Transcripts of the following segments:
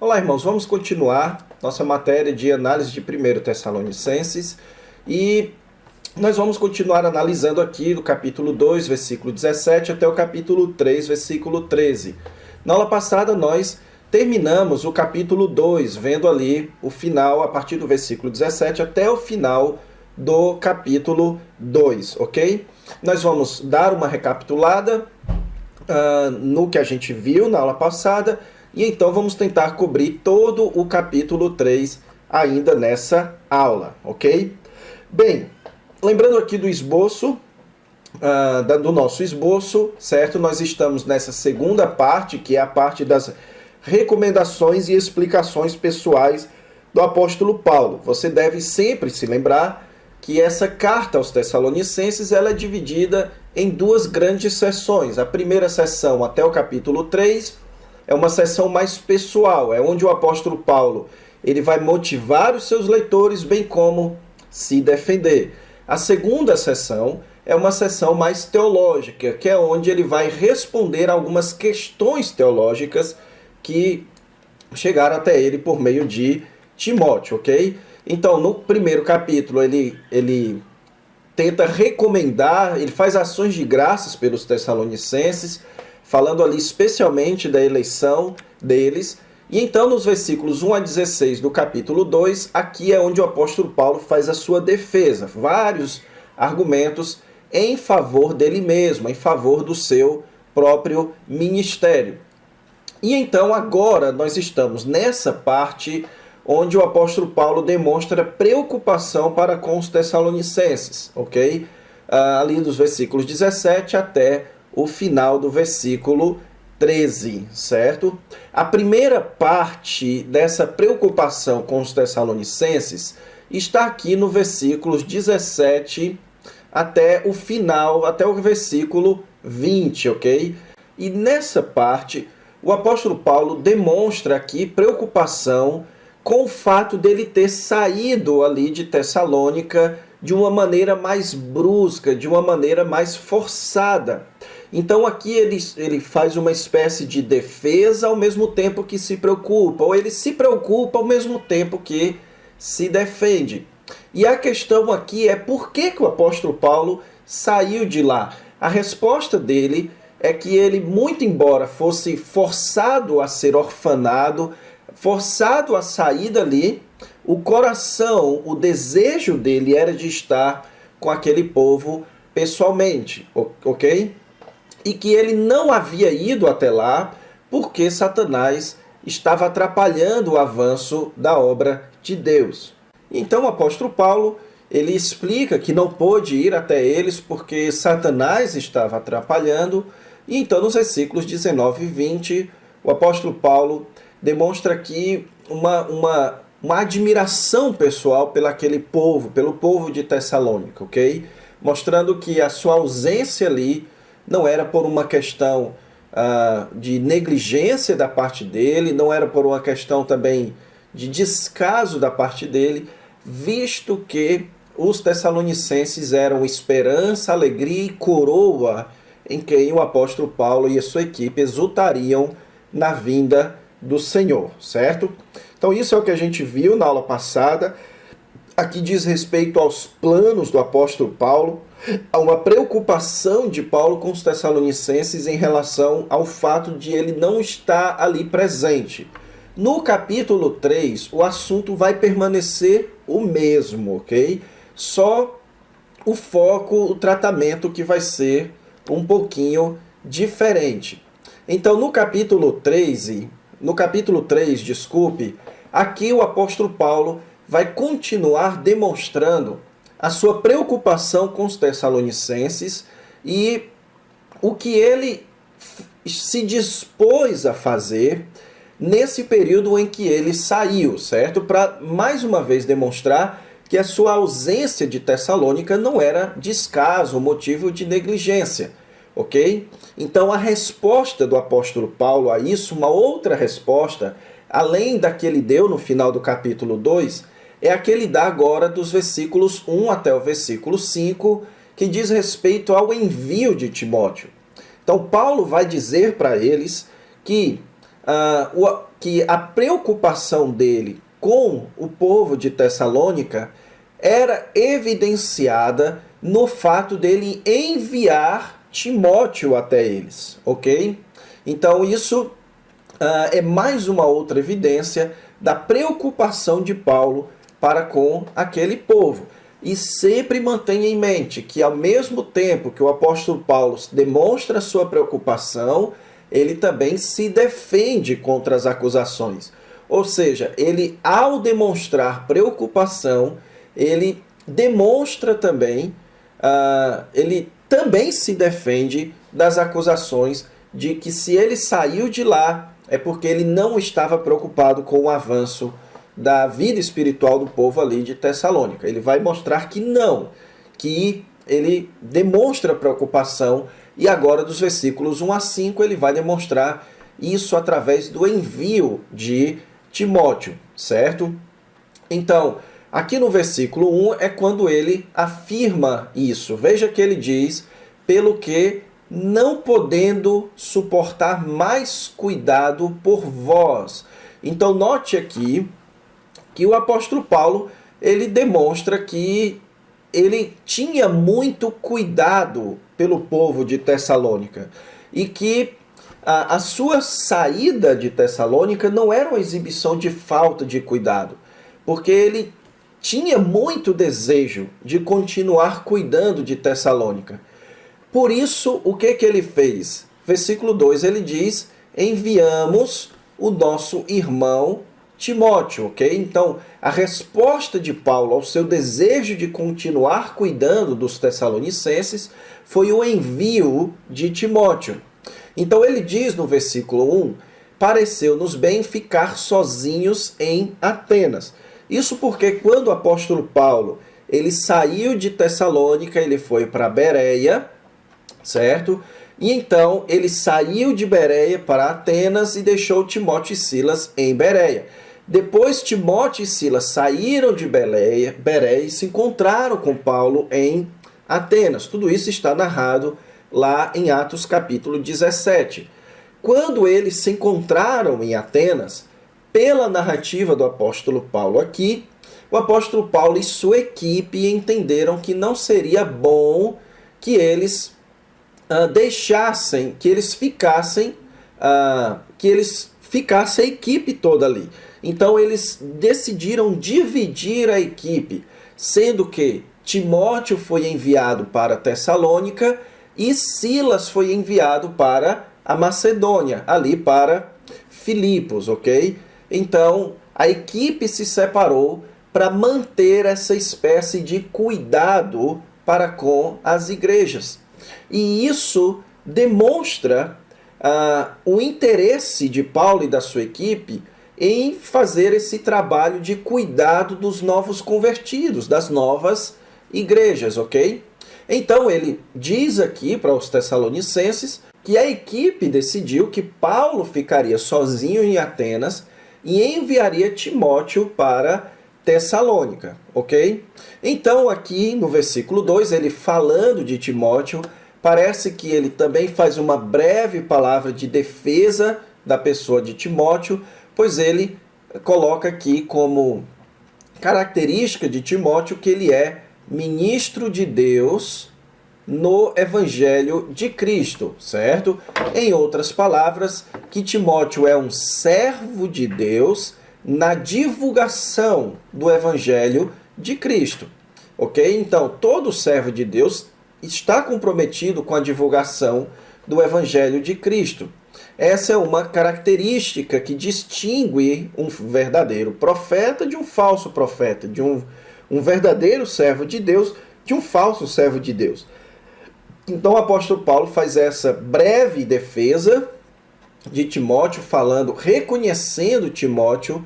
Olá, irmãos, vamos continuar nossa matéria de análise de 1 Tessalonicenses e nós vamos continuar analisando aqui do capítulo 2, versículo 17 até o capítulo 3, versículo 13. Na aula passada nós terminamos o capítulo 2, vendo ali o final a partir do versículo 17 até o final do capítulo 2, ok? Nós vamos dar uma recapitulada no que a gente viu na aula passada e então vamos tentar cobrir todo o capítulo 3 ainda nessa aula, ok? Bem, lembrando aqui do esboço, do nosso esboço, certo? Nós estamos nessa segunda parte, que é a parte das recomendações e explicações pessoais do apóstolo Paulo. Você deve sempre se lembrar que essa carta aos Tessalonicenses ela é dividida em duas grandes seções. A primeira seção, até o capítulo 3, é uma seção mais pessoal, é onde o apóstolo Paulo ele vai motivar os seus leitores, bem como se defender. A segunda seção é uma seção mais teológica, que é onde ele vai responder algumas questões teológicas que chegaram até ele por meio de Timóteo, ok? Então, no primeiro capítulo, ele tenta recomendar, ele faz ações de graças pelos Tessalonicenses, falando ali especialmente da eleição deles. E então, nos versículos 1 a 16 do capítulo 2, aqui é onde o apóstolo Paulo faz a sua defesa, vários argumentos em favor dele mesmo, em favor do seu próprio ministério. E então, agora, nós estamos nessa parte onde o apóstolo Paulo demonstra preocupação para com os Tessalonicenses, ok? Ali dos versículos 17 até o final do versículo 13, certo? A primeira parte dessa preocupação com os Tessalonicenses está aqui no versículos 17 até o final, até o versículo 20, ok? E nessa parte, o apóstolo Paulo demonstra aqui preocupação com o fato dele ter saído ali de Tessalônica de uma maneira mais brusca, de uma maneira mais forçada. Então aqui ele faz uma espécie de defesa ao mesmo tempo que se preocupa, ou ele se preocupa ao mesmo tempo que se defende. E a questão aqui é por que o apóstolo Paulo saiu de lá? A resposta dele é que ele, muito embora fosse forçado a ser orfanado, forçado a sair dali, o coração, o desejo dele era de estar com aquele povo pessoalmente, ok? E que ele não havia ido até lá porque Satanás estava atrapalhando o avanço da obra de Deus. Então o apóstolo Paulo, ele explica que não pôde ir até eles porque Satanás estava atrapalhando. E então nos versículos 19 e 20, o apóstolo Paulo demonstra aqui uma admiração pessoal pelo povo de Tessalônica, ok? Mostrando que a sua ausência ali não era por uma questão de negligência da parte dele, não era por uma questão também de descaso da parte dele, visto que os Tessalonicenses eram esperança, alegria e coroa em quem o apóstolo Paulo e a sua equipe exultariam na vinda do Senhor, certo? Então isso é o que a gente viu na aula passada. Aqui diz respeito aos planos do apóstolo Paulo, a uma preocupação de Paulo com os Tessalonicenses em relação ao fato de ele não estar ali presente. No capítulo 3, o assunto vai permanecer o mesmo, ok? Só o foco, o tratamento que vai ser um pouquinho diferente. Então, no capítulo 3, aqui o apóstolo Paulo vai continuar demonstrando a sua preocupação com os Tessalonicenses e o que ele se dispôs a fazer nesse período em que ele saiu, certo? Para mais uma vez demonstrar que a sua ausência de Tessalônica não era descaso, motivo de negligência, ok? Então a resposta do apóstolo Paulo a isso, uma outra resposta, além da que ele deu no final do capítulo 2, é a que ele dá agora dos versículos 1 até o versículo 5, que diz respeito ao envio de Timóteo. Então Paulo vai dizer para eles que que a preocupação dele com o povo de Tessalônica era evidenciada no fato dele enviar Timóteo até eles, ok? Então isso é mais uma outra evidência da preocupação de Paulo para com aquele povo. E sempre mantenha em mente que, ao mesmo tempo que o apóstolo Paulo demonstra sua preocupação, ele também se defende contra as acusações. Ou seja, ele, ao demonstrar preocupação, ele demonstra também, ele também se defende das acusações de que se ele saiu de lá é porque ele não estava preocupado com o avanço da vida espiritual do povo ali de Tessalônica. Ele vai mostrar que não, que ele demonstra preocupação, e agora dos versículos 1 a 5 ele vai demonstrar isso através do envio de Timóteo, certo? Então, aqui no versículo 1 é quando ele afirma isso. Veja que ele diz, pelo que não podendo suportar mais cuidado por vós. Então, note aqui que o apóstolo Paulo, ele demonstra que ele tinha muito cuidado pelo povo de Tessalônica e que a sua saída de Tessalônica não era uma exibição de falta de cuidado, porque ele tinha muito desejo de continuar cuidando de Tessalônica. Por isso, o que ele fez? Versículo 2, ele diz, enviamos o nosso irmão Timóteo, ok? Então, a resposta de Paulo ao seu desejo de continuar cuidando dos tessalonicenses foi o envio de Timóteo. Então, ele diz no versículo 1, pareceu-nos bem ficar sozinhos em Atenas. Isso porque quando o apóstolo Paulo ele saiu de Tessalônica, ele foi para Bereia, certo? E então ele saiu de Bereia para Atenas e deixou Timóteo e Silas em Bereia. Depois Timóteo e Silas saíram de Bereia e se encontraram com Paulo em Atenas. Tudo isso está narrado lá em Atos capítulo 17. Quando eles se encontraram em Atenas, pela narrativa do apóstolo Paulo aqui, o apóstolo Paulo e sua equipe entenderam que não seria bom que eles deixassem, que eles ficassem a equipe toda ali. Então eles decidiram dividir a equipe, sendo que Timóteo foi enviado para Tessalônica e Silas foi enviado para a Macedônia, ali para Filipos, ok? Então a equipe se separou para manter essa espécie de cuidado para com as igrejas. E isso demonstra o interesse de Paulo e da sua equipe em fazer esse trabalho de cuidado dos novos convertidos, das novas igrejas, ok? Então ele diz aqui para os tessalonicenses que a equipe decidiu que Paulo ficaria sozinho em Atenas e enviaria Timóteo para Tessalônica, ok? Então aqui no versículo 2, ele falando de Timóteo, parece que ele também faz uma breve palavra de defesa da pessoa de Timóteo, pois ele coloca aqui como característica de Timóteo que ele é ministro de Deus no Evangelho de Cristo, certo? Em outras palavras, que Timóteo é um servo de Deus na divulgação do Evangelho de Cristo, ok? Então, todo servo de Deus está comprometido com a divulgação do Evangelho de Cristo. Essa é uma característica que distingue um verdadeiro profeta de um falso profeta, de um verdadeiro servo de Deus de um falso servo de Deus. Então o apóstolo Paulo faz essa breve defesa de Timóteo, falando, reconhecendo Timóteo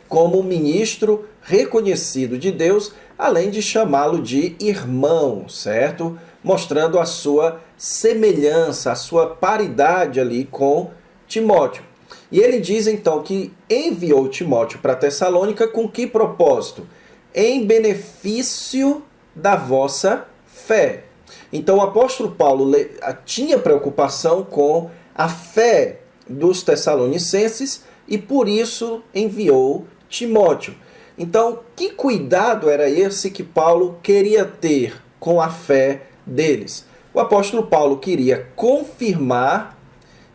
como ministro reconhecido de Deus, além de chamá-lo de irmão, certo? Mostrando a sua semelhança, a sua paridade ali com Timóteo. E ele diz então que enviou Timóteo para Tessalônica com que propósito? Em benefício da vossa fé. Então o apóstolo Paulo tinha preocupação com a fé dos Tessalonicenses e por isso enviou Timóteo. Então, que cuidado era esse que Paulo queria ter com a fé deles? O apóstolo Paulo queria confirmar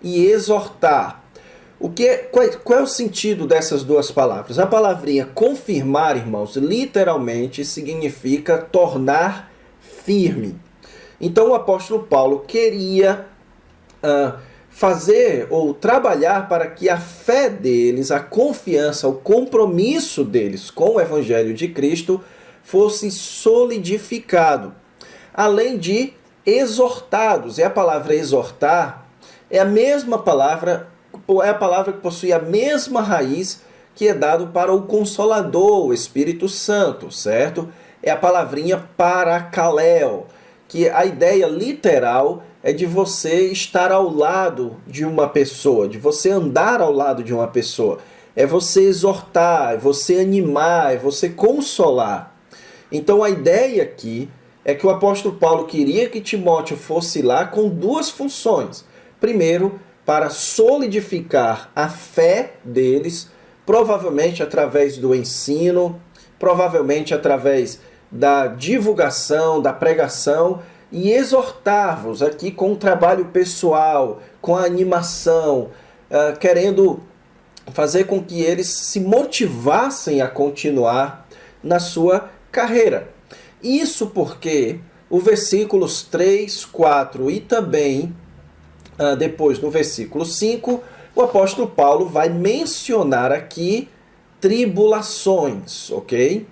e exortar. Qual é o sentido dessas duas palavras? A palavrinha confirmar, irmãos, literalmente significa tornar firme. Então o apóstolo Paulo queria fazer ou trabalhar para que a fé deles, a confiança, o compromisso deles com o Evangelho de Cristo fosse solidificado, além de exortados. E a palavra exortar é a mesma palavra, é a palavra que possui a mesma raiz que é dado para o Consolador, o Espírito Santo, certo? É a palavrinha paracaléu, que a ideia literal é de você estar ao lado de uma pessoa, de você andar ao lado de uma pessoa. É você exortar, é você animar, é você consolar. Então a ideia aqui é que o apóstolo Paulo queria que Timóteo fosse lá com duas funções. Primeiro, para solidificar a fé deles, provavelmente através do ensino, provavelmente através da divulgação, da pregação, e exortar-vos aqui com o trabalho pessoal, com a animação, querendo fazer com que eles se motivassem a continuar na sua carreira. Isso porque os versículos 3, 4 e também depois no versículo 5, o apóstolo Paulo vai mencionar aqui tribulações, ok?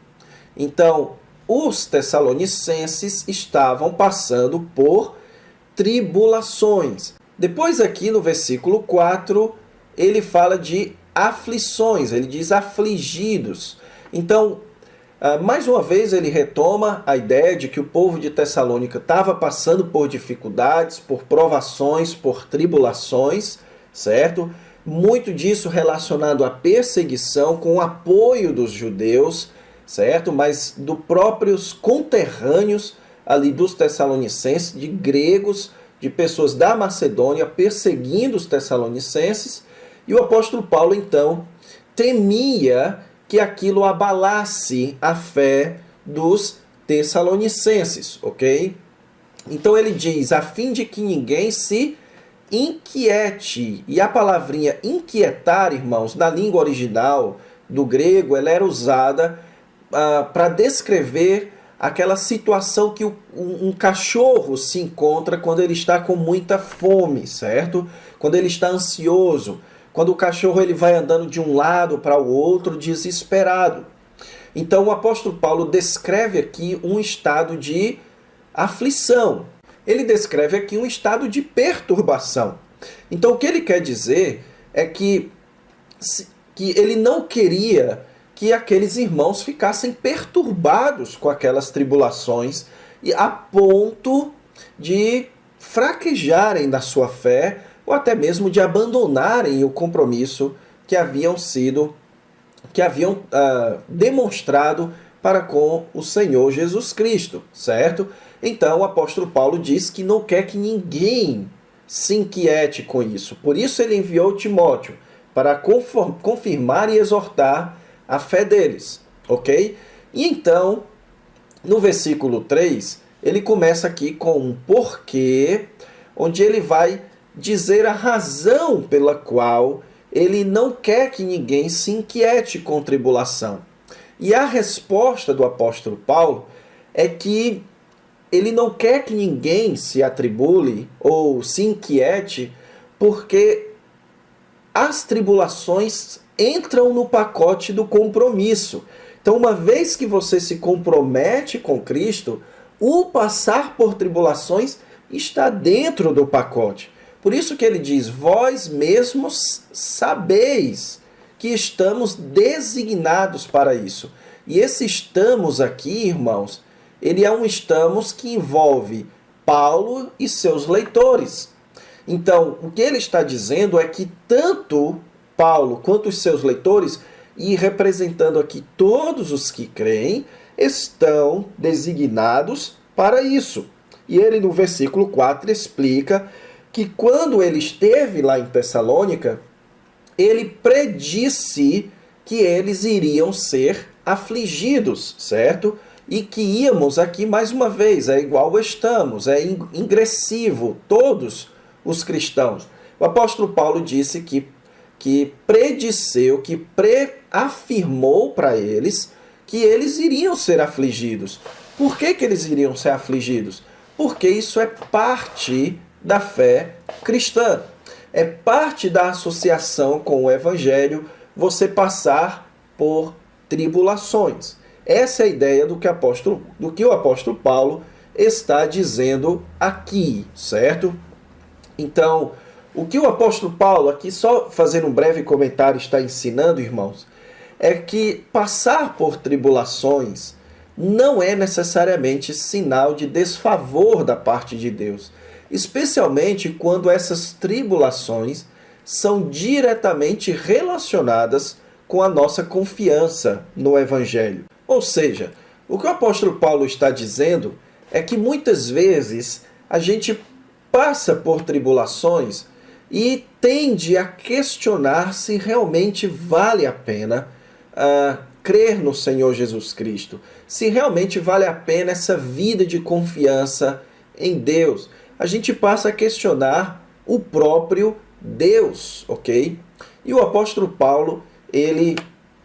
Então, os tessalonicenses estavam passando por tribulações. Depois aqui no versículo 4, ele fala de aflições, ele diz afligidos. Então, mais uma vez ele retoma a ideia de que o povo de Tessalônica estava passando por dificuldades, por provações, por tribulações, certo? Muito disso relacionado à perseguição com o apoio dos judeus, certo? Mas dos próprios conterrâneos ali dos tessalonicenses, de gregos, de pessoas da Macedônia perseguindo os tessalonicenses. E o apóstolo Paulo, então, temia que aquilo abalasse a fé dos tessalonicenses, ok? Então ele diz, a fim de que ninguém se inquiete. E a palavrinha inquietar, irmãos, na língua original do grego, ela era usada para descrever aquela situação que um cachorro se encontra quando ele está com muita fome, certo? Quando ele está ansioso. Quando o cachorro ele vai andando de um lado para o outro desesperado. Então o apóstolo Paulo descreve aqui um estado de aflição. Ele descreve aqui um estado de perturbação. Então o que ele quer dizer é que ele não queria que aqueles irmãos ficassem perturbados com aquelas tribulações e a ponto de fraquejarem na sua fé ou até mesmo de abandonarem o compromisso que haviam demonstrado para com o Senhor Jesus Cristo, certo? Então o apóstolo Paulo diz que não quer que ninguém se inquiete com isso. Por isso ele enviou Timóteo para confirmar e exortar a fé deles, ok? E então, no versículo 3, ele começa aqui com um porquê, onde ele vai dizer a razão pela qual ele não quer que ninguém se inquiete com tribulação. E a resposta do apóstolo Paulo é que ele não quer que ninguém se atribule ou se inquiete, porque as tribulações entram no pacote do compromisso. Então, uma vez que você se compromete com Cristo, o passar por tribulações está dentro do pacote. Por isso que ele diz, vós mesmos sabeis que estamos designados para isso. E esse estamos aqui, irmãos, ele é um estamos que envolve Paulo e seus leitores. Então, o que ele está dizendo é que tanto Paulo quanto os seus leitores, e representando aqui todos os que creem, estão designados para isso. E ele no versículo 4 explica que quando ele esteve lá em Tessalônica, ele predisse que eles iriam ser afligidos, certo? E que íamos aqui mais uma vez, é igual estamos, é ingressivo, todos os cristãos. O apóstolo Paulo disse que predisseu, que afirmou para eles que eles iriam ser afligidos. Por que eles iriam ser afligidos? Porque isso é parte da fé cristã. É parte da associação com o Evangelho você passar por tribulações. Essa é a ideia do que o apóstolo Paulo está dizendo aqui, certo? Então, o que o apóstolo Paulo, aqui só fazendo um breve comentário, está ensinando, irmãos, é que passar por tribulações não é necessariamente sinal de desfavor da parte de Deus, especialmente quando essas tribulações são diretamente relacionadas com a nossa confiança no Evangelho. Ou seja, o que o apóstolo Paulo está dizendo é que muitas vezes a gente passa por tribulações e tende a questionar se realmente vale a pena crer no Senhor Jesus Cristo, se realmente vale a pena essa vida de confiança em Deus. A gente passa a questionar o próprio Deus, ok? E o apóstolo Paulo, ele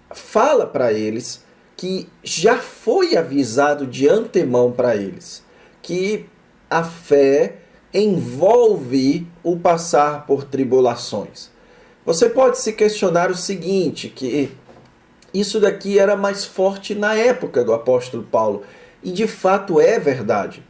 fala para eles que já foi avisado de antemão para eles que a fé envolve o passar por tribulações. Você pode se questionar o seguinte, que isso daqui era mais forte na época do apóstolo Paulo, e de fato é verdade.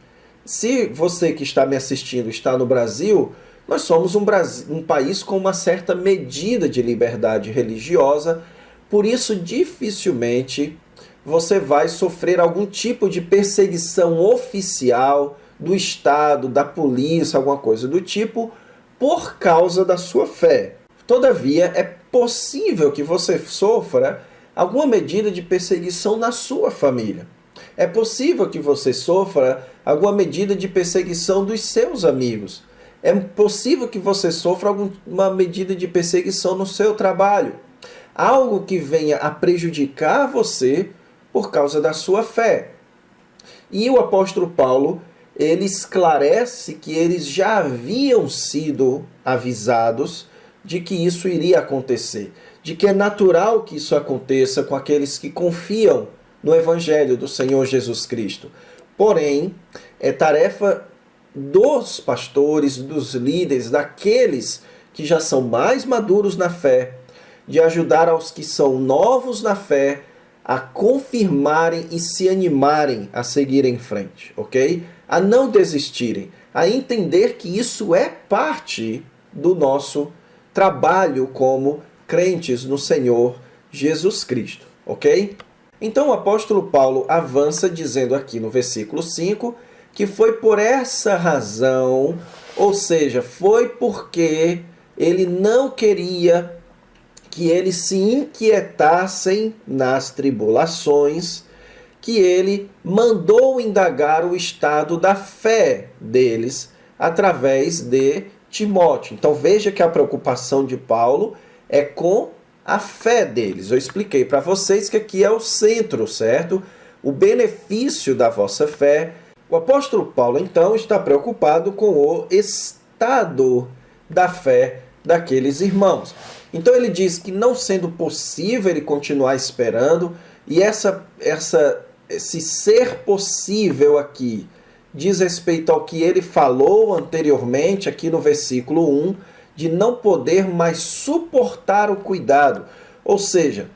Se você que está me assistindo está no Brasil, nós somos um país com uma certa medida de liberdade religiosa, por isso dificilmente você vai sofrer algum tipo de perseguição oficial do Estado, da polícia, alguma coisa do tipo, por causa da sua fé. Todavia, é possível que você sofra alguma medida de perseguição na sua família. É possível que você sofra alguma medida de perseguição dos seus amigos. É possível que você sofra alguma medida de perseguição no seu trabalho. Algo que venha a prejudicar você por causa da sua fé. E o apóstolo Paulo, ele esclarece que eles já haviam sido avisados de que isso iria acontecer, de que é natural que isso aconteça com aqueles que confiam no Evangelho do Senhor Jesus Cristo. Porém, é tarefa dos pastores, dos líderes, daqueles que já são mais maduros na fé, de ajudar aos que são novos na fé a confirmarem e se animarem a seguir em frente, ok? A não desistirem, a entender que isso é parte do nosso trabalho como crentes no Senhor Jesus Cristo, ok? Então o apóstolo Paulo avança dizendo aqui no versículo 5 que foi por essa razão, ou seja, foi porque ele não queria que eles se inquietassem nas tribulações, que ele mandou indagar o estado da fé deles através de Timóteo. Então veja que a preocupação de Paulo é com a fé deles. Eu expliquei para vocês que aqui é o centro, certo? O benefício da vossa fé. O apóstolo Paulo, então, está preocupado com o estado da fé daqueles irmãos. Então ele diz que não sendo possível ele continuar esperando, e esse ser possível aqui diz respeito ao que ele falou anteriormente aqui no versículo 1, de não poder mais suportar o cuidado. Ou seja,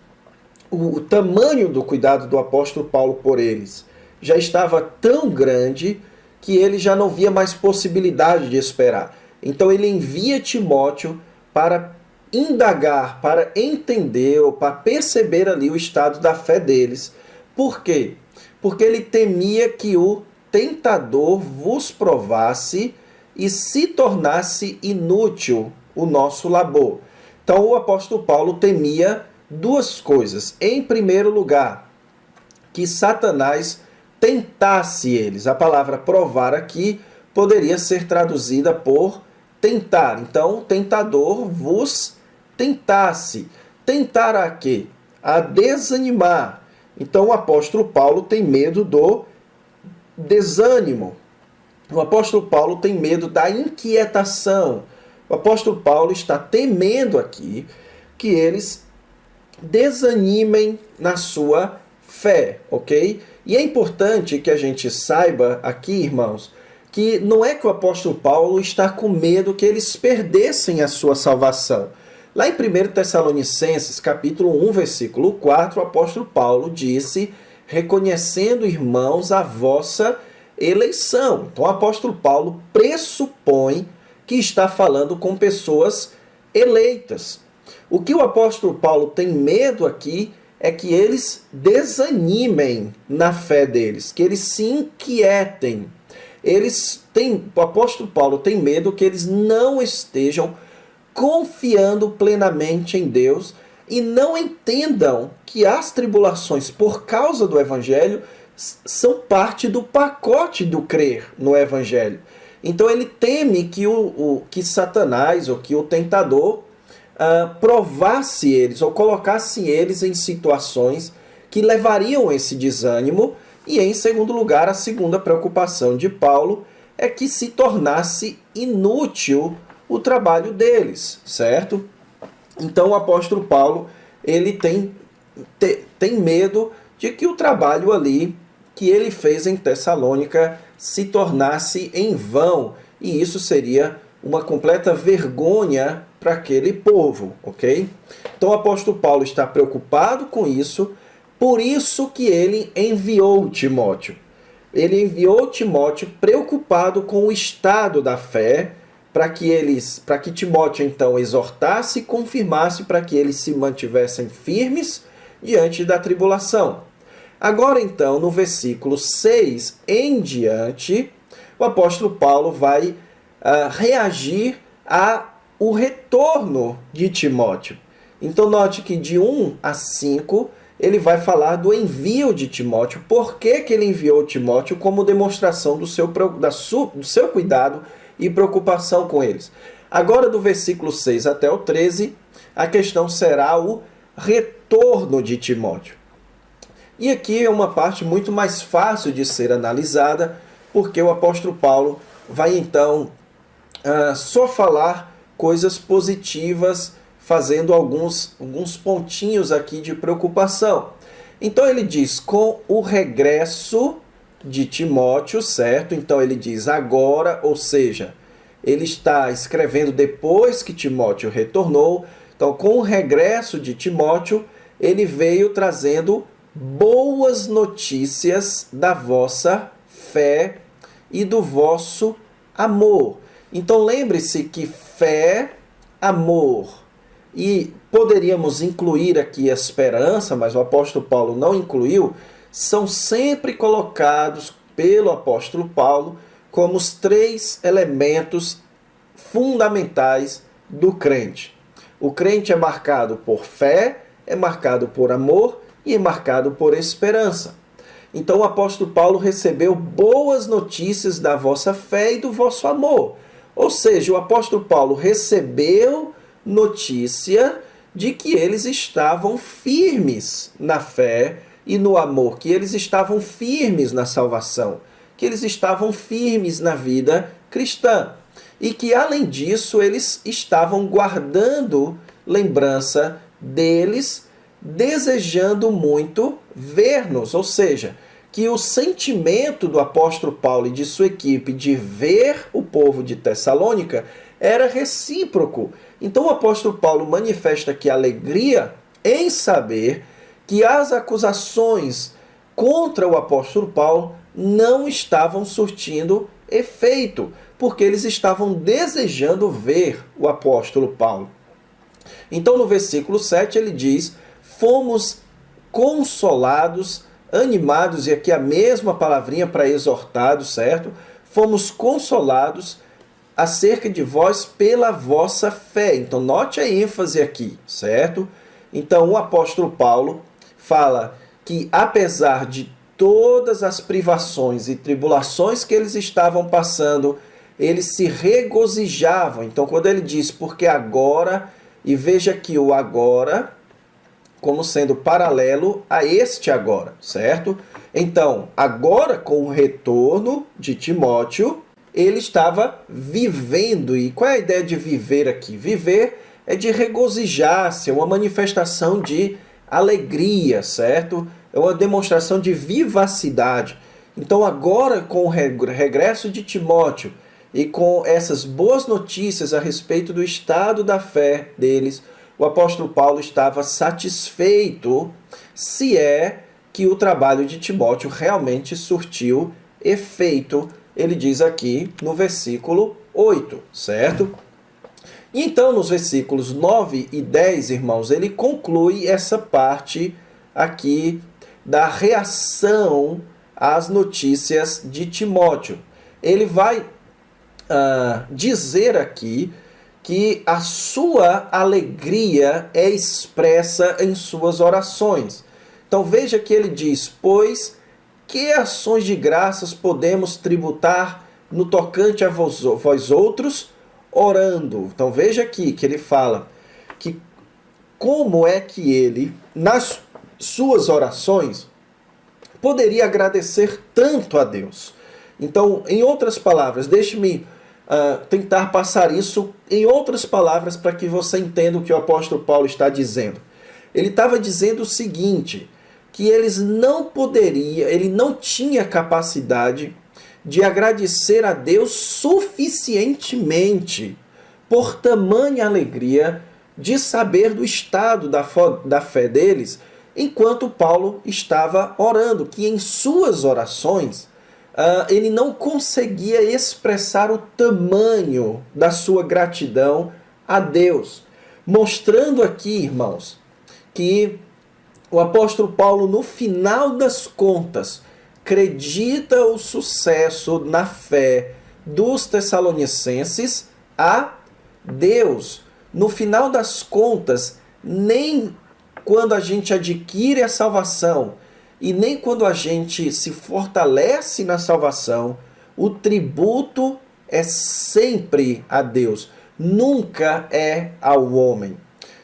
o tamanho do cuidado do apóstolo Paulo por eles já estava tão grande que ele já não via mais possibilidade de esperar. Então ele envia Timóteo para indagar, para entender ou para perceber ali o estado da fé deles. Por quê? Porque ele temia que o tentador vos provasse e se tornasse inútil o nosso labor. Então o apóstolo Paulo temia duas coisas. Em primeiro lugar, que Satanás tentasse eles. A palavra provar aqui poderia ser traduzida por tentar. Então, o tentador vos tentasse. Tentar a quê? A desanimar. Então, o apóstolo Paulo tem medo do desânimo. O apóstolo Paulo tem medo da inquietação. O apóstolo Paulo está temendo aqui que eles desanimem na sua fé, ok? E é importante que a gente saiba aqui, irmãos, que não é que o apóstolo Paulo está com medo que eles perdessem a sua salvação. Lá em 1 Tessalonicenses, capítulo 1, versículo 4, o apóstolo Paulo disse, reconhecendo, irmãos, a vossa eleição. Então, o apóstolo Paulo pressupõe que está falando com pessoas eleitas. O que o apóstolo Paulo tem medo aqui é que eles desanimem na fé deles, que eles se inquietem. O apóstolo Paulo tem medo que eles não estejam confiando plenamente em Deus e não entendam que as tribulações por causa do Evangelho são parte do pacote do crer no Evangelho. Então ele teme que Satanás ou que o tentador provasse eles ou colocasse eles em situações que levariam esse desânimo. E em segundo lugar, a segunda preocupação de Paulo é que se tornasse inútil o trabalho deles, certo? Então o apóstolo Paulo ele tem medo de que o trabalho ali que ele fez em Tessalônica se tornasse em vão, e isso seria uma completa vergonha para aquele povo, ok? Então o apóstolo Paulo está preocupado com isso, por isso que ele enviou Timóteo. Ele enviou Timóteo preocupado com o estado da fé, para que Timóteo então exortasse e confirmasse para que eles se mantivessem firmes diante da tribulação. Agora então, no versículo 6 em diante, o apóstolo Paulo vai reagir ao retorno de Timóteo. Então note que de 1 a 5 ele vai falar do envio de Timóteo. Por que ele enviou Timóteo? Como demonstração do seu cuidado e preocupação com eles. Agora, do versículo 6 até o 13, a questão será o retorno de Timóteo. E aqui é uma parte muito mais fácil de ser analisada, porque o apóstolo Paulo vai então só falar coisas positivas, fazendo alguns pontinhos aqui de preocupação. Então ele diz, com o regresso de Timóteo, certo? Então ele diz agora, ou seja, ele está escrevendo depois que Timóteo retornou. Então, com o regresso de Timóteo, ele veio trazendo boas notícias da vossa fé e do vosso amor. Então lembre-se que fé, amor, e poderíamos incluir aqui a esperança, mas o apóstolo Paulo não incluiu, são sempre colocados pelo apóstolo Paulo como os 3 elementos fundamentais do crente. O crente é marcado por fé, é marcado por amor e é marcado por esperança. Então o apóstolo Paulo recebeu boas notícias da vossa fé e do vosso amor. Ou seja, o apóstolo Paulo recebeu notícia de que eles estavam firmes na fé e no amor, que eles estavam firmes na salvação, que eles estavam firmes na vida cristã. E que, além disso, eles estavam guardando lembrança deles, desejando muito ver-nos. Ou seja, que o sentimento do apóstolo Paulo e de sua equipe de ver o povo de Tessalônica era recíproco. Então o apóstolo Paulo manifesta aqui alegria em saber que as acusações contra o apóstolo Paulo não estavam surtindo efeito, porque eles estavam desejando ver o apóstolo Paulo. Então no versículo 7 ele diz, fomos consolados, animados, e aqui a mesma palavrinha para exortados, certo? Fomos consolados acerca de vós pela vossa fé. Então note a ênfase aqui, certo? Então o apóstolo Paulo fala que apesar de todas as privações e tribulações que eles estavam passando, eles se regozijavam. Então, quando ele diz, porque agora, e veja que o agora, como sendo paralelo a este agora, certo? Então, agora com o retorno de Timóteo, ele estava vivendo. E qual é a ideia de viver aqui? Viver é de regozijar-se, é uma manifestação de alegria, certo? É uma demonstração de vivacidade. Então, agora com o regresso de Timóteo e com essas boas notícias a respeito do estado da fé deles, o apóstolo Paulo estava satisfeito, se é que o trabalho de Timóteo realmente surtiu efeito. Ele diz aqui no versículo 8, certo? E então, nos versículos 9 e 10, irmãos, ele conclui essa parte aqui da reação às notícias de Timóteo. Ele vai dizer aqui que a sua alegria é expressa em suas orações. Então veja que ele diz, pois que ações de graças podemos tributar no tocante a vós outros, orando. Então veja aqui que ele fala que como é que ele, nas suas orações, poderia agradecer tanto a Deus. Então, em outras palavras, deixe-me tentar passar isso em outras palavras para que você entenda o que o apóstolo Paulo está dizendo. Ele estava dizendo o seguinte, que ele não tinha capacidade de agradecer a Deus suficientemente por tamanha alegria de saber do estado da fé deles, enquanto Paulo estava orando, que em suas orações ele não conseguia expressar o tamanho da sua gratidão a Deus. Mostrando aqui, irmãos, que o apóstolo Paulo, no final das contas, acredita o sucesso na fé dos tessalonicenses a Deus. No final das contas, nem quando a gente adquire a salvação e nem quando a gente se fortalece na salvação, o tributo é sempre a Deus, nunca é ao homem.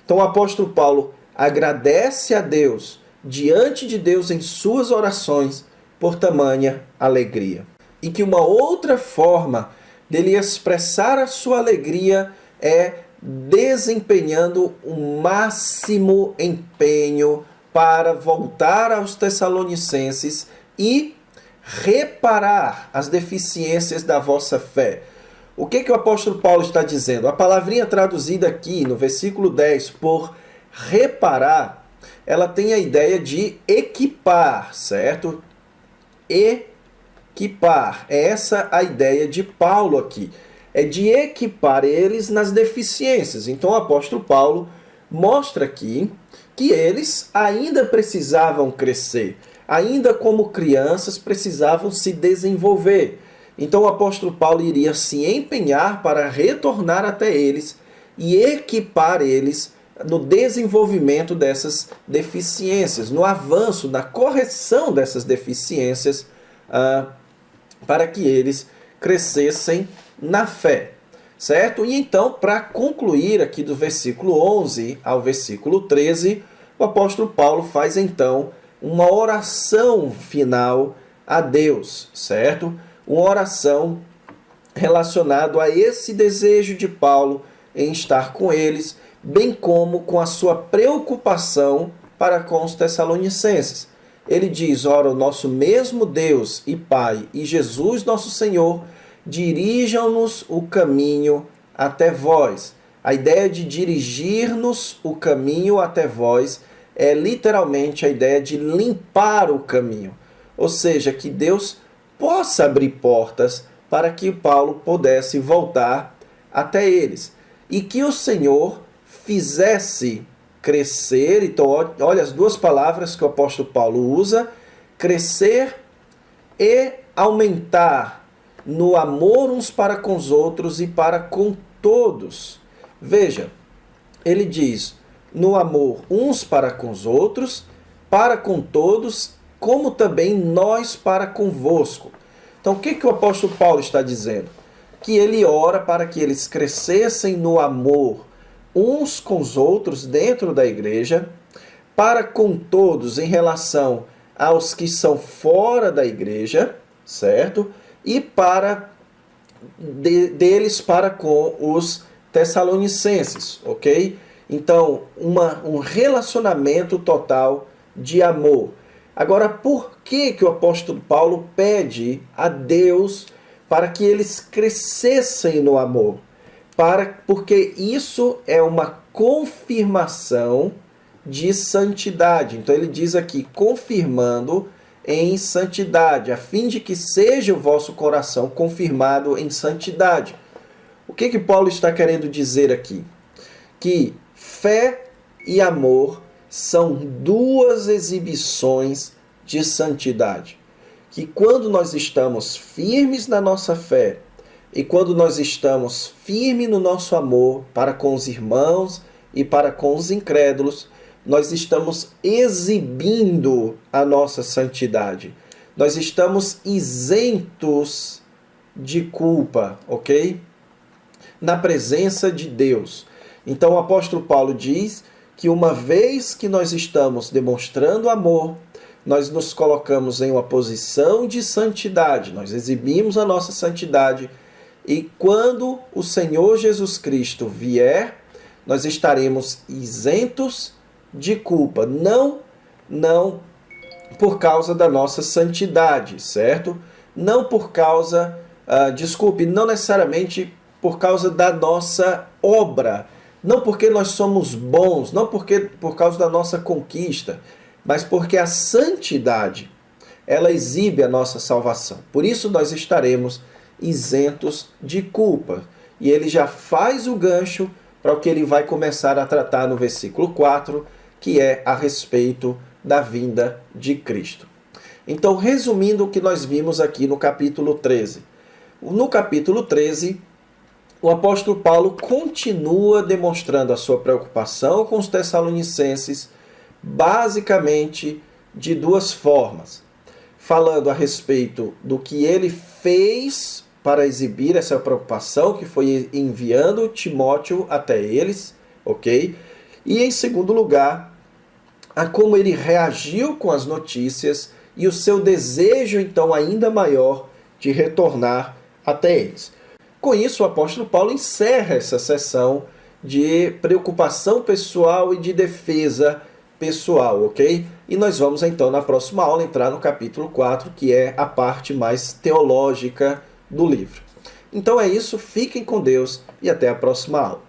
Então o apóstolo Paulo agradece a Deus, diante de Deus em suas orações, por tamanha alegria. E que uma outra forma dele expressar a sua alegria é desempenhando o máximo empenho para voltar aos Tessalonicenses e reparar as deficiências da vossa fé. O que o apóstolo Paulo está dizendo? A palavrinha traduzida aqui no versículo 10 por reparar, ela tem a ideia de equipar, certo? Equipar. É essa a ideia de Paulo aqui. É de equipar eles nas deficiências. Então o apóstolo Paulo mostra aqui que eles ainda precisavam crescer. Ainda como crianças precisavam se desenvolver. Então o apóstolo Paulo iria se empenhar para retornar até eles e equipar eles no desenvolvimento dessas deficiências, no avanço, na correção dessas deficiências, para que eles crescessem na fé, certo? E então, para concluir aqui do versículo 11 ao versículo 13, o apóstolo Paulo faz então uma oração final a Deus, certo? Uma oração relacionada a esse desejo de Paulo em estar com eles, bem como com a sua preocupação para com os tessalonicenses. Ele diz, ora, o nosso mesmo Deus e Pai e Jesus nosso Senhor dirijam-nos o caminho até vós. A ideia de dirigir-nos o caminho até vós é literalmente a ideia de limpar o caminho. Ou seja, que Deus possa abrir portas para que Paulo pudesse voltar até eles. E que o Senhor fizesse crescer, então olha as duas palavras que o apóstolo Paulo usa, crescer e aumentar no amor uns para com os outros e para com todos. Veja, ele diz, no amor uns para com os outros, para com todos, como também nós para convosco. Então o que o apóstolo Paulo está dizendo? que ele ora para que eles crescessem no amor uns com os outros dentro da igreja, para com todos em relação aos que são fora da igreja, certo? E deles para com os tessalonicenses, ok? Então, um relacionamento total de amor. Agora, por que o apóstolo Paulo pede a Deus para que eles crescessem no amor? Porque isso é uma confirmação de santidade. Então ele diz aqui, confirmando em santidade, a fim de que seja o vosso coração confirmado em santidade. O que Paulo está querendo dizer aqui? Que fé e amor são duas exibições de santidade. Que quando nós estamos firmes na nossa fé e quando nós estamos firmes no nosso amor para com os irmãos e para com os incrédulos, nós estamos exibindo a nossa santidade. Nós estamos isentos de culpa, ok? Na presença de Deus. Então o apóstolo Paulo diz que uma vez que nós estamos demonstrando amor, nós nos colocamos em uma posição de santidade, nós exibimos a nossa santidade, e quando o Senhor Jesus Cristo vier, nós estaremos isentos de culpa, não por causa da nossa santidade, certo? Não por causa, não necessariamente por causa da nossa obra, não porque nós somos bons, não por causa da nossa conquista, mas porque a santidade, ela exibe a nossa salvação. Por isso nós estaremos isentos de culpa. E ele já faz o gancho para o que ele vai começar a tratar no versículo 4, que é a respeito da vinda de Cristo. Então, resumindo o que nós vimos aqui no capítulo 13. No capítulo 13, o apóstolo Paulo continua demonstrando a sua preocupação com os tessalonicenses, basicamente de duas formas. Falando a respeito do que ele fez para exibir essa preocupação, que foi enviando Timóteo até eles, ok? E em segundo lugar, a como ele reagiu com as notícias e o seu desejo, então, ainda maior de retornar até eles. Com isso, o apóstolo Paulo encerra essa sessão de preocupação pessoal e de defesa pessoal, ok? E nós vamos, então, na próxima aula, entrar no capítulo 4, que é a parte mais teológica do livro. Então é isso, fiquem com Deus e até a próxima aula.